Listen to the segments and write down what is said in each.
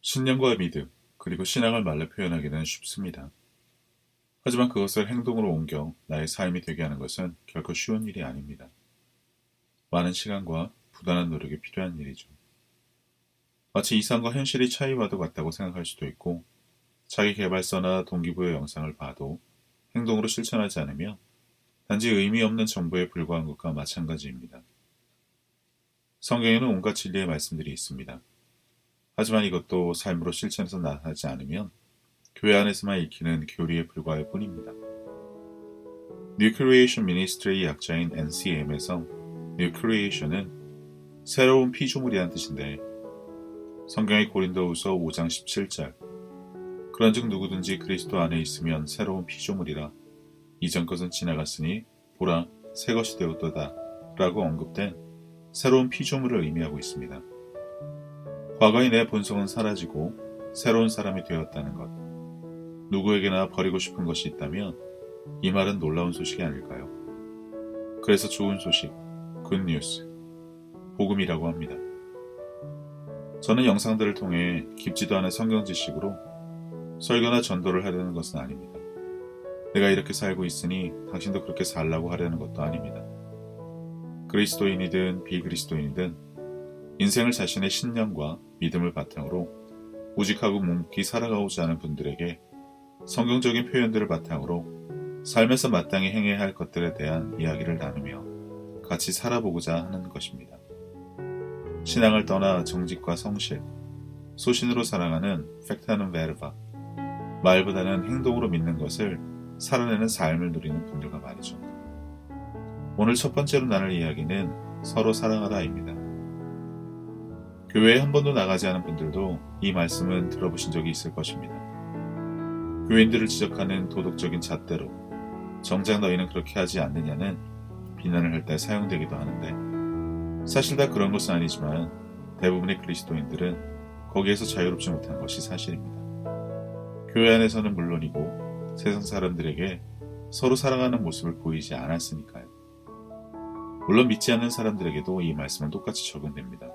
신념과 믿음, 그리고 신앙을 말로 표현하기는 쉽습니다. 하지만 그것을 행동으로 옮겨 나의 삶이 되게 하는 것은 결코 쉬운 일이 아닙니다. 많은 시간과 부단한 노력이 필요한 일이죠. 마치 이상과 현실이 차이와도 같다고 생각할 수도 있고, 자기 개발서나 동기부여 영상을 봐도 행동으로 실천하지 않으며 단지 의미 없는 정보에 불과한 것과 마찬가지입니다. 성경에는 온갖 진리의 말씀들이 있습니다. 하지만 이것도 삶으로 실천해서 나타나지 않으면 교회 안에서만 익히는 교리에 불과할 뿐입니다. New Creation Ministry의 약자인 NCM에서 New Creation은 새로운 피조물이라는 뜻인데, 성경의 고린도후서 5장 17절 그런즉 누구든지 그리스도 안에 있으면 새로운 피조물이라 이전 것은 지나갔으니 보라 새 것이 되었도다 라고 언급된 새로운 피조물을 의미하고 있습니다. 과거의 내 본성은 사라지고 새로운 사람이 되었다는 것. 누구에게나 버리고 싶은 것이 있다면 이 말은 놀라운 소식이 아닐까요? 그래서 좋은 소식, 굿뉴스, 복음이라고 합니다. 저는 영상들을 통해 깊지도 않은 성경 지식으로 설교나 전도를 하려는 것은 아닙니다. 내가 이렇게 살고 있으니 당신도 그렇게 살라고 하려는 것도 아닙니다. 그리스도인이든 비그리스도인이든 인생을 자신의 신념과 믿음을 바탕으로 우직하고 묵묵히 살아가고자 하는 분들에게 성경적인 표현들을 바탕으로 삶에서 마땅히 행해야 할 것들에 대한 이야기를 나누며 같이 살아보고자 하는 것입니다. 신앙을 떠나 정직과 성실, 소신으로 살아가는 팩타는 베르바, 말보다는 행동으로 믿는 것을 살아내는 삶을 누리는 분들과 말이죠. 오늘 첫 번째로 나눌 이야기는 서로 사랑하다입니다. 교회에 한 번도 나가지 않은 분들도 이 말씀은 들어보신 적이 있을 것입니다. 교인들을 지적하는 도덕적인 잣대로 정작 너희는 그렇게 하지 않느냐는 비난을 할 때 사용되기도 하는데, 사실 다 그런 것은 아니지만 대부분의 그리스도인들은 거기에서 자유롭지 못한 것이 사실입니다. 교회 안에서는 물론이고 세상 사람들에게 서로 사랑하는 모습을 보이지 않았으니까요. 물론 믿지 않는 사람들에게도 이 말씀은 똑같이 적용됩니다.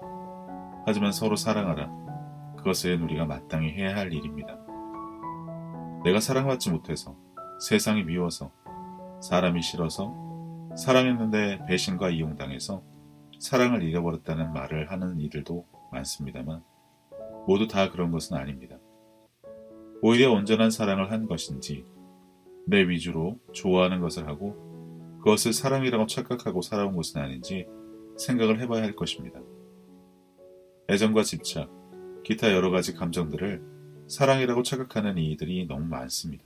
하지만 서로 사랑하라. 그것은 우리가 마땅히 해야 할 일입니다. 내가 사랑받지 못해서, 세상이 미워서, 사람이 싫어서, 사랑했는데 배신과 이용당해서 사랑을 잃어버렸다는 말을 하는 이들도 많습니다만 모두 다 그런 것은 아닙니다. 오히려 온전한 사랑을 한 것인지 내 위주로 좋아하는 것을 하고 그것을 사랑이라고 착각하고 살아온 것은 아닌지 생각을 해봐야 할 것입니다. 애정과 집착, 기타 여러 가지 감정들을 사랑이라고 착각하는 이들이 너무 많습니다.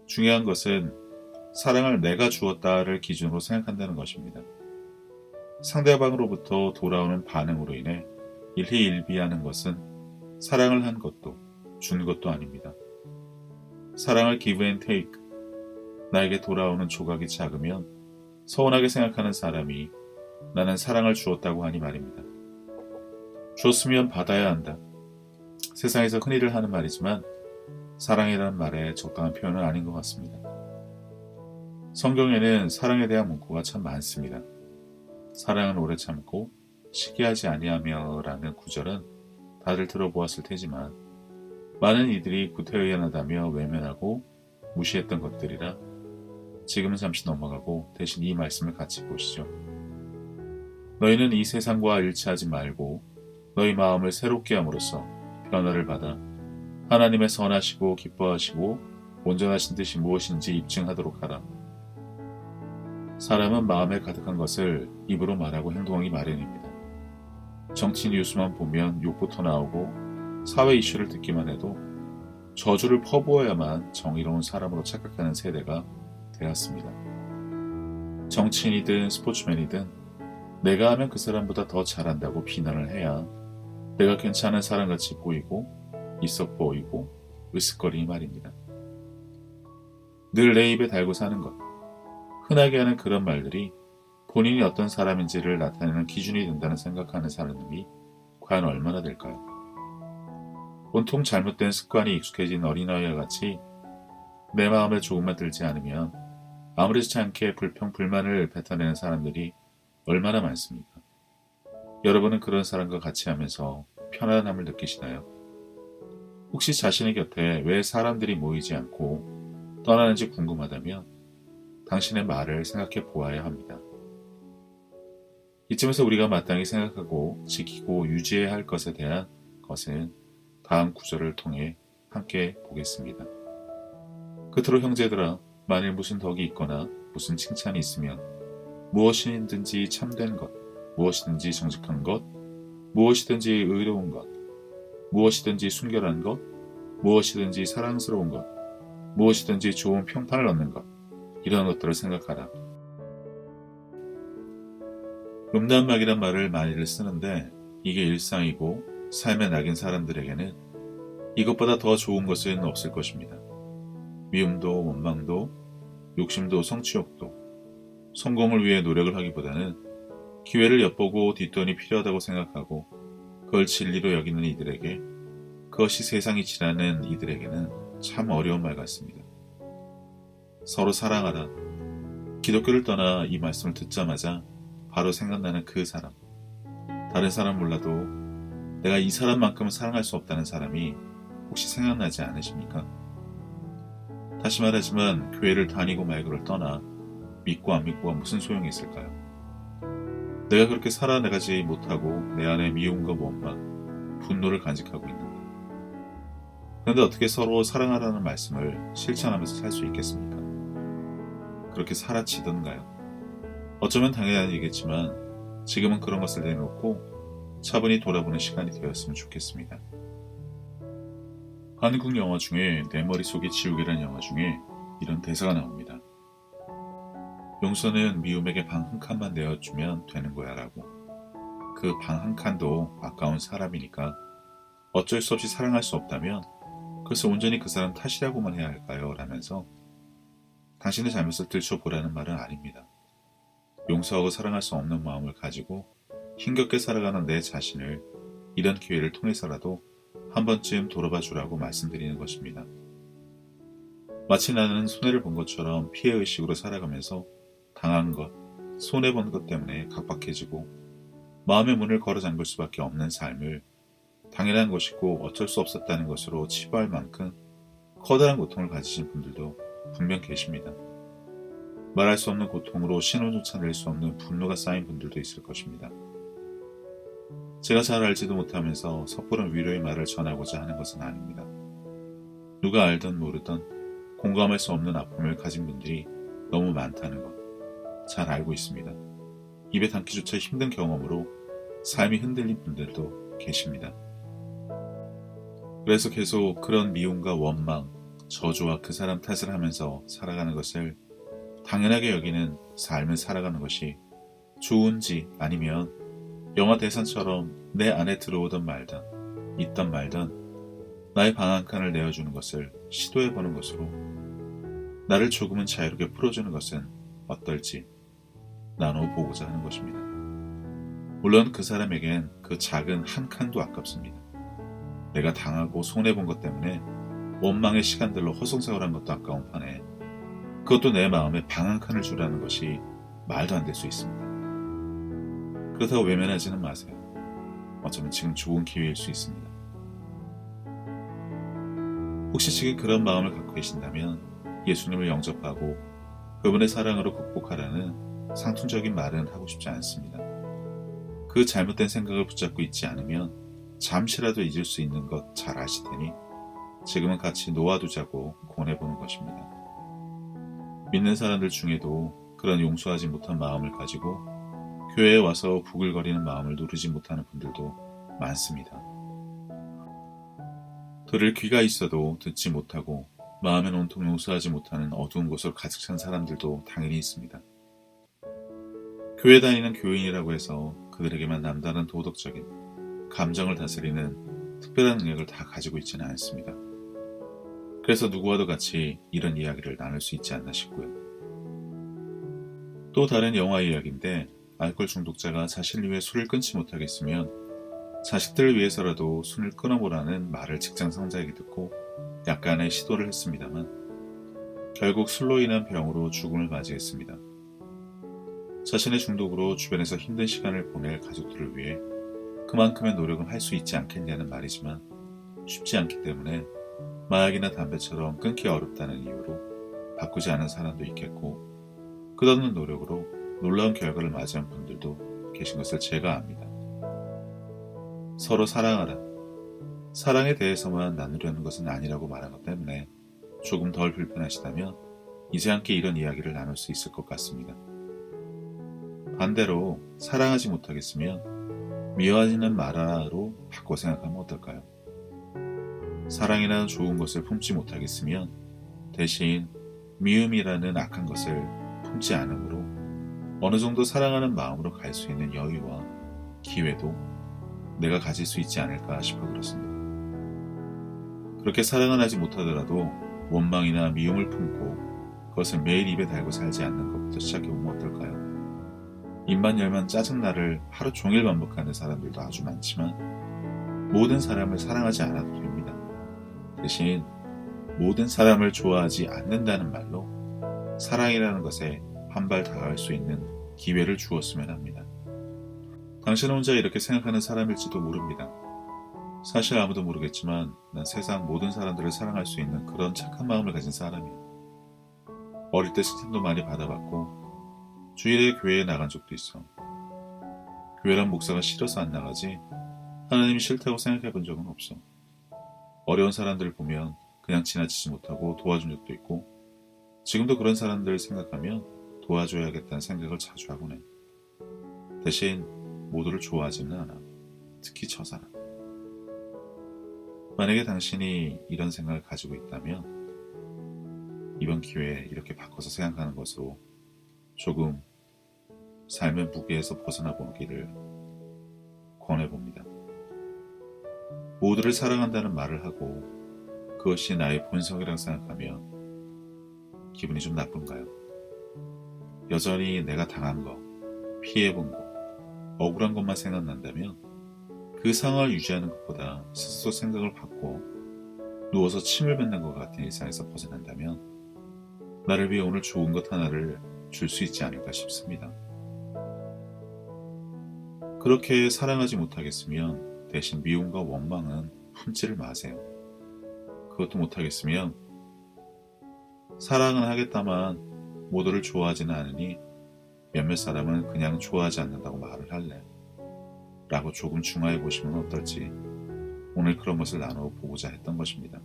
중요한 것은 사랑을 내가 주었다를 기준으로 생각한다는 것입니다. 상대방으로부터 돌아오는 반응으로 인해 일희일비하는 것은 사랑을 한 것도 준 것도 아닙니다. 사랑을 give and take, 나에게 돌아오는 조각이 작으면 서운하게 생각하는 사람이 나는 사랑을 주었다고 하니 말입니다. 줬으면 받아야 한다. 세상에서 흔히들 하는 말이지만 사랑이라는 말의 적당한 표현은 아닌 것 같습니다. 성경에는 사랑에 대한 문구가 참 많습니다. 사랑은 오래 참고 시기하지 아니하며 라는 구절은 다들 들어보았을 테지만 많은 이들이 구태의연하다며 외면하고 무시했던 것들이라 지금은 잠시 넘어가고 대신 이 말씀을 같이 보시죠. 너희는 이 세상과 일치하지 말고 너희 마음을 새롭게 함으로써 변화를 받아 하나님의 선하시고 기뻐하시고 온전하신 뜻이 무엇인지 입증하도록 하라. 사람은 마음에 가득한 것을 입으로 말하고 행동하기 마련입니다. 정치 뉴스만 보면 욕부터 나오고 사회 이슈를 듣기만 해도 저주를 퍼부어야만 정의로운 사람으로 착각하는 세대가 되었습니다. 정치인이든 스포츠맨이든 내가 하면 그 사람보다 더 잘한다고 비난을 해야 내가 괜찮은 사람같이 보이고 있어 보이고 으쓱거리니 말입니다. 늘 내 입에 달고 사는 것, 흔하게 하는 그런 말들이 본인이 어떤 사람인지를 나타내는 기준이 된다는 생각하는 사람이 과연 얼마나 될까요? 온통 잘못된 습관이 익숙해진 어린아이와 같이 내 마음에 조금만 들지 않으면 아무렇지 않게 불평, 불만을 뱉어내는 사람들이 얼마나 많습니까? 여러분은 그런 사람과 같이 하면서 편안함을 느끼시나요? 혹시 자신의 곁에 왜 사람들이 모이지 않고 떠나는지 궁금하다면 당신의 말을 생각해 보아야 합니다. 이쯤에서 우리가 마땅히 생각하고 지키고 유지해야 할 것에 대한 것은 다음 구절을 통해 함께 보겠습니다. 그토록 형제들아, 만일 무슨 덕이 있거나 무슨 칭찬이 있으면 무엇이든지 참된 것, 무엇이든지 정직한 것, 무엇이든지 의로운 것, 무엇이든지 순결한 것, 무엇이든지 사랑스러운 것, 무엇이든지 좋은 평판을 얻는 것, 이러한 것들을 생각하라. 음란막이란 말을 많이들 쓰는데 이게 일상이고 삶에 낙인 사람들에게는 이것보다 더 좋은 것은 없을 것입니다. 미움도 원망도 욕심도 성취욕도 성공을 위해 노력을 하기보다는 기회를 엿보고 뒷돈이 필요하다고 생각하고 그걸 진리로 여기는 이들에게, 그것이 세상이 지나는 이들에게는 참 어려운 말 같습니다. 서로 사랑하라. 기독교를 떠나 이 말씀을 듣자마자 바로 생각나는 그 사람. 다른 사람 몰라도 내가 이 사람만큼은 사랑할 수 없다는 사람이 혹시 생각나지 않으십니까? 다시 말하지만 교회를 다니고 말고를 떠나 믿고 안 믿고가 무슨 소용이 있을까요? 내가 그렇게 살아나가지 못하고 내 안에 미움과 원망, 분노를 간직하고 있는데, 그런데 어떻게 서로 사랑하라는 말씀을 실천하면서 살 수 있겠습니까? 그렇게 살아지던가요? 어쩌면 당연한 얘기겠지만 지금은 그런 것을 내놓고 차분히 돌아보는 시간이 되었으면 좋겠습니다. 한국 영화 중에 내 머릿속의 지우개라는 영화 중에 이런 대사가 나옵니다. 용서는 미움에게 방 한 칸만 내어주면 되는 거야 라고. 그 방 한 칸도 아까운 사람이니까 어쩔 수 없이 사랑할 수 없다면 그래서 온전히 그 사람 탓이라고만 해야 할까요? 라면서 당신의 잘못을 들춰보라는 말은 아닙니다. 용서하고 사랑할 수 없는 마음을 가지고 힘겹게 살아가는 내 자신을 이런 기회를 통해서라도 한 번쯤 돌아봐 주라고 말씀드리는 것입니다. 마치 나는 손해를 본 것처럼 피해의식으로 살아가면서 당한 것, 손해본 것 때문에 각박해지고 마음의 문을 걸어 잠글 수밖에 없는 삶을 당연한 것이고 어쩔 수 없었다는 것으로 치부할 만큼 커다란 고통을 가지신 분들도 분명 계십니다. 말할 수 없는 고통으로 신호조차 낼 수 없는 분노가 쌓인 분들도 있을 것입니다. 제가 잘 알지도 못하면서 섣부른 위로의 말을 전하고자 하는 것은 아닙니다. 누가 알든 모르든 공감할 수 없는 아픔을 가진 분들이 너무 많다는 것 잘 알고 있습니다. 입에 담기조차 힘든 경험으로 삶이 흔들린 분들도 계십니다. 그래서 계속 그런 미움과 원망, 저주와 그 사람 탓을 하면서 살아가는 것을 당연하게 여기는 삶을 살아가는 것이 좋은지, 아니면 영화 대사처럼 내 안에 들어오든 말든 있던 말든 나의 방 한 칸을 내어주는 것을 시도해보는 것으로 나를 조금은 자유롭게 풀어주는 것은 어떨지 나눠보고자 하는 것입니다. 물론 그 사람에겐 그 작은 한 칸도 아깝습니다. 내가 당하고 손해본 것 때문에 원망의 시간들로 허송세월한 것도 아까운 판에 그것도 내 마음에 방 한 칸을 주라는 것이 말도 안 될 수 있습니다. 그렇다고 외면하지는 마세요. 어쩌면 지금 좋은 기회일 수 있습니다. 혹시 지금 그런 마음을 갖고 계신다면 예수님을 영접하고 그분의 사랑으로 극복하라는 상투적인 말은 하고 싶지 않습니다. 그 잘못된 생각을 붙잡고 있지 않으면 잠시라도 잊을 수 있는 것 잘 아실 테니 지금은 같이 놓아두자고 권해보는 것입니다. 믿는 사람들 중에도 그런 용서하지 못한 마음을 가지고 교회에 와서 부글거리는 마음을 누르지 못하는 분들도 많습니다. 들을 귀가 있어도 듣지 못하고 마음엔 온통 용서하지 못하는 어두운 곳으로 가득 찬 사람들도 당연히 있습니다. 교회 다니는 교인이라고 해서 그들에게만 남다른 도덕적인 감정을 다스리는 특별한 능력을 다 가지고 있지는 않습니다. 그래서 누구와도 같이 이런 이야기를 나눌 수 있지 않나 싶고요. 또 다른 영화 이야기인데 알코올 중독자가 자신을 위해 술을 끊지 못하겠으면 자식들을 위해서라도 술을 끊어보라는 말을 직장 상사에게 듣고 약간의 시도를 했습니다만 결국 술로 인한 병으로 죽음을 맞이했습니다. 자신의 중독으로 주변에서 힘든 시간을 보낼 가족들을 위해 그만큼의 노력은 할 수 있지 않겠냐는 말이지만 쉽지 않기 때문에 마약이나 담배처럼 끊기 어렵다는 이유로 바꾸지 않은 사람도 있겠고, 끝없는 노력으로 놀라운 결과를 맞이한 분들도 계신 것을 제가 압니다. 서로 사랑하라. 사랑에 대해서만 나누려는 것은 아니라고 말한 것 때문에 조금 덜 불편하시다면 이제 함께 이런 이야기를 나눌 수 있을 것 같습니다. 반대로 사랑하지 못하겠으면 미워하지는 마라로 바꿔 생각하면 어떨까요? 사랑이라는 좋은 것을 품지 못하겠으면 대신 미움이라는 악한 것을 품지 않으므로 어느 정도 사랑하는 마음으로 갈 수 있는 여유와 기회도 내가 가질 수 있지 않을까 싶어 그렇습니다. 그렇게 사랑을 하지 못하더라도 원망이나 미움을 품고 그것을 매일 입에 달고 살지 않는 것부터 시작해보면 어떨까요? 입만 열면 짜증나를 하루 종일 반복하는 사람들도 아주 많지만 모든 사람을 사랑하지 않아도 됩니다. 대신 모든 사람을 좋아하지 않는다는 말로 사랑이라는 것에 한 발 다가갈 수 있는 기회를 주었으면 합니다. 당신은 혼자 이렇게 생각하는 사람일지도 모릅니다. 사실 아무도 모르겠지만 난 세상 모든 사람들을 사랑할 수 있는 그런 착한 마음을 가진 사람이야. 어릴 때 칭찬도 많이 받아봤고 주일에 교회에 나간 적도 있어. 교회란 목사가 싫어서 안 나가지 하나님이 싫다고 생각해 본 적은 없어. 어려운 사람들을 보면 그냥 지나치지 못하고 도와준 적도 있고 지금도 그런 사람들을 생각하면 도와줘야겠다는 생각을 자주 하곤 해. 대신 모두를 좋아하지는 않아. 특히 저 사람. 만약에 당신이 이런 생각을 가지고 있다면 이번 기회에 이렇게 바꿔서 생각하는 것으로 조금 삶의 무게에서 벗어나 보기를 권해봅니다. 모두를 사랑한다는 말을 하고 그것이 나의 본성이라고 생각하면 기분이 좀 나쁜가요? 여전히 내가 당한 거, 피해본 거, 억울한 것만 생각난다면 그 상황을 유지하는 것보다 스스로 생각을 바꿔 누워서 침을 뱉는 것 같은 일상에서 벗어난다면 나를 위해 오늘 좋은 것 하나를 줄 수 있지 않을까 싶습니다. 그렇게 사랑하지 못하겠으면 대신 미움과 원망은 품지를 마세요. 그것도 못하겠으면 사랑은 하겠다만 모두를 좋아하지는 않으니 몇몇 사람은 그냥 좋아하지 않는다고 말을 할래 라고 조금 중화해 보시면 어떨지 오늘 그런 것을 나누어 보고자 했던 것입니다.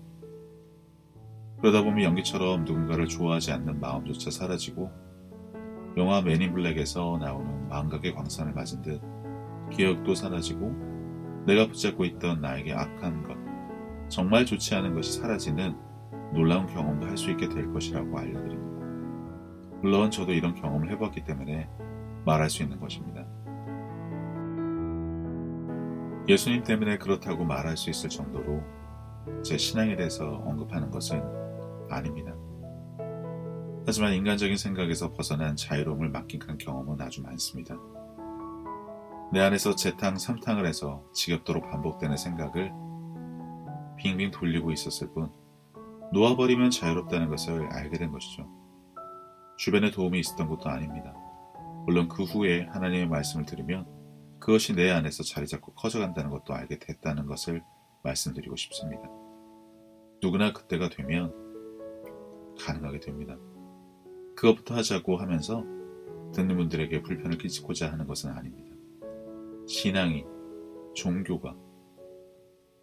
그러다 보면 연기처럼 누군가를 좋아하지 않는 마음조차 사라지고 영화 맨 인 블랙에서 나오는 망각의 광선을 맞은 듯 기억도 사라지고 내가 붙잡고 있던 나에게 악한 것, 정말 좋지 않은 것이 사라지는 놀라운 경험도 할 수 있게 될 것이라고 알려드립니다. 물론 저도 이런 경험을 해봤기 때문에 말할 수 있는 것입니다. 예수님 때문에 그렇다고 말할 수 있을 정도로 제 신앙에 대해서 언급하는 것은 아닙니다. 하지만 인간적인 생각에서 벗어난 자유로움을 만끽한 경험은 아주 많습니다. 내 안에서 재탕 삼탕을 해서 지겹도록 반복되는 생각을 빙빙 돌리고 있었을 뿐 놓아버리면 자유롭다는 것을 알게 된 것이죠. 주변에 도움이 있었던 것도 아닙니다. 물론 그 후에 하나님의 말씀을 들으면 그것이 내 안에서 자리 잡고 커져간다는 것도 알게 됐다는 것을 말씀드리고 싶습니다. 누구나 그때가 되면 가능하게 됩니다. 그것부터 하자고 하면서 듣는 분들에게 불편을 끼치고자 하는 것은 아닙니다. 신앙이, 종교가,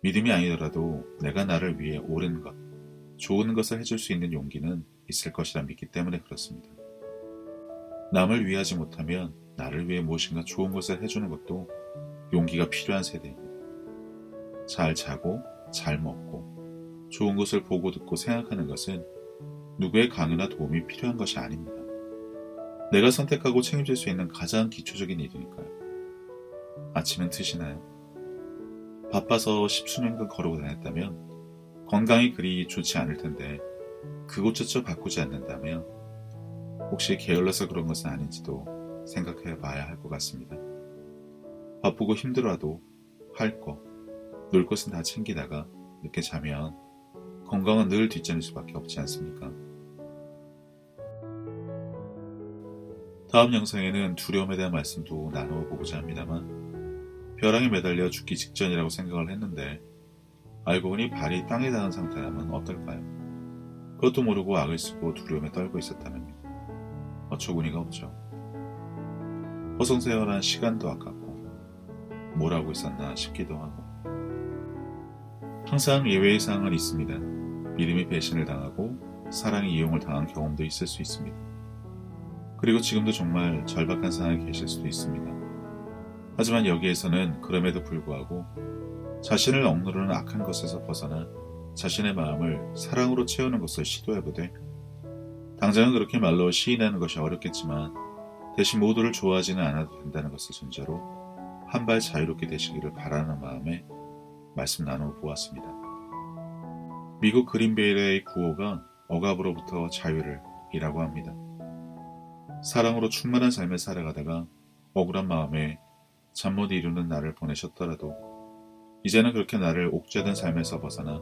믿음이 아니더라도 내가 나를 위해 옳은 것, 좋은 것을 해줄 수 있는 용기는 있을 것이라 믿기 때문에 그렇습니다. 남을 위하지 못하면 나를 위해 무엇인가 좋은 것을 해주는 것도 용기가 필요한 세대입니다. 잘 자고 잘 먹고 좋은 것을 보고 듣고 생각하는 것은 누구의 강요나 도움이 필요한 것이 아닙니다. 내가 선택하고 책임질 수 있는 가장 기초적인 일이니까요. 아침은 드시나요? 바빠서 10수년간 걸어고 다녔다면 건강이 그리 좋지 않을 텐데 그것조차 바꾸지 않는다면 혹시 게을러서 그런 것은 아닌지도 생각해 봐야 할 것 같습니다. 바쁘고 힘들어도 할 거, 놀 것은 다 챙기다가 늦게 자면 건강은 늘 뒷전일 수밖에 없지 않습니까? 다음 영상에는 두려움에 대한 말씀도 나누어 보고자 합니다만 벼랑에 매달려 죽기 직전이라고 생각을 했는데 알고 보니 발이 땅에 닿은 상태라면 어떨까요? 그것도 모르고 악을 쓰고 두려움에 떨고 있었다면요. 어처구니가 없죠. 허송세월한 시간도 아깝고 뭘 하고 있었나 싶기도 하고. 항상 예외의 사항은 있습니다. 믿음이 배신을 당하고 사랑이 이용을 당한 경험도 있을 수 있습니다. 그리고 지금도 정말 절박한 상황에 계실 수도 있습니다. 하지만 여기에서는 그럼에도 불구하고 자신을 억누르는 악한 것에서 벗어나 자신의 마음을 사랑으로 채우는 것을 시도해보되, 당장은 그렇게 말로 시인하는 것이 어렵겠지만 대신 모두를 좋아하지는 않아도 된다는 것을 전제로 한 발 자유롭게 되시기를 바라는 마음에 말씀 나누어 보았습니다. 미국 그린베일의 구호가 억압으로부터 자유를 이라고 합니다. 사랑으로 충만한 삶을 살아가다가 억울한 마음에 잠 못 이루는 나를 보내셨더라도 이제는 그렇게 나를 옥죄던 삶에서 벗어나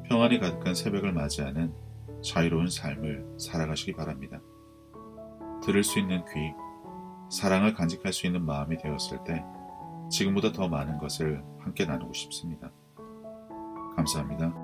평안이 가득한 새벽을 맞이하는 자유로운 삶을 살아가시기 바랍니다. 들을 수 있는 귀, 사랑을 간직할 수 있는 마음이 되었을 때 지금보다 더 많은 것을 함께 나누고 싶습니다. 감사합니다.